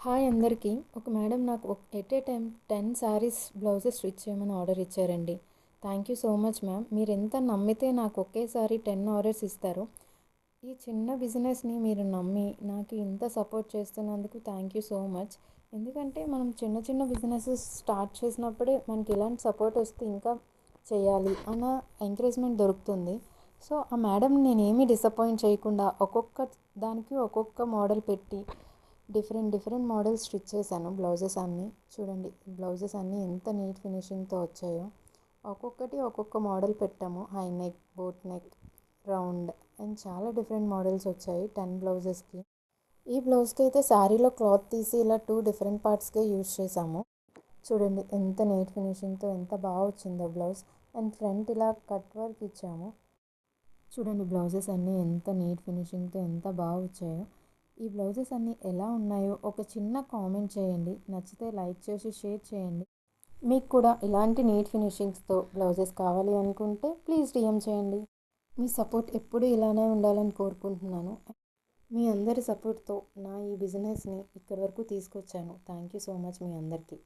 Hi అందరికీ. ఒక madam నాకు at a time 10 saris blouses stitch చేయమని ఆర్డర్ ఇచ్చారండి. Thank you so much ma'am. మీరు ఎంత నమ్మితే నాకు ఒకేసారి 10 ఆర్డర్స్ ఇస్తారో, ఈ చిన్న బిజినెస్ని మీరు నమ్మి నాకు ఇంత సపోర్ట్ చేస్తున్నందుకు థ్యాంక్ యూ సో మచ్. ఎందుకంటే మనం చిన్న చిన్న బిజినెసెస్ స్టార్ట్ చేసినప్పుడే మనకి ఇలాంటి సపోర్ట్ వస్తే ఇంకా చేయాలి అన్న ఎంకరేజ్మెంట్ దొరుకుతుంది. సో ఆ మేడం నేనేమీ డిసప్పాయింట్ చేయకుండా ఒక్కొక్క దానికి ఒక్కొక్క మోడల్ పెట్టి డిఫరెంట్ మోడల్స్ స్టిచ్ చేశాను. బ్లౌజెస్ అన్నీ చూడండి, బ్లౌజెస్ అన్నీ ఎంత నీట్ ఫినిషింగ్తో వచ్చాయో. ఒక్కొక్కటి ఒక్కొక్క మోడల్ పెట్టాము. High neck, boat neck, round and చాలా డిఫరెంట్ మోడల్స్ వచ్చాయి 10 బ్లౌజెస్కి. ఈ బ్లౌజ్కి అయితే శారీలో క్లాత్ తీసి ఇలా 2 డిఫరెంట్ పార్ట్స్గా యూజ్ చేసాము. చూడండి ఎంత నీట్ ఫినిషింగ్తో ఎంత బాగా వచ్చిందో బ్లౌజ్. అండ్ ఫ్రంట్ ఇలా కట్ వర్క్ ఇచ్చాము. చూడండి బ్లౌజెస్ అన్నీ ఎంత నీట్ ఫినిషింగ్తో ఎంత బాగా వచ్చాయో. ఈ బ్లౌజెస్ అన్నీ ఎలా ఉన్నాయో ఒక చిన్న కామెంట్ చేయండి. నచ్చితే లైక్ చేసి షేర్ చేయండి. మీకు కూడా ఇలాంటి నీట్ ఫినిషింగ్స్తో బ్లౌజెస్ కావాలి అనుకుంటే ప్లీజ్ డిఎం చేయండి. మీ సపోర్ట్ ఎప్పుడూ ఇలానే ఉండాలని కోరుకుంటున్నాను. మీ అందరి సపోర్ట్తో నా ఈ బిజినెస్ని ఇక్కడి వరకు తీసుకొచ్చాను. థ్యాంక్ యూ సో మచ్ మీ అందరికీ.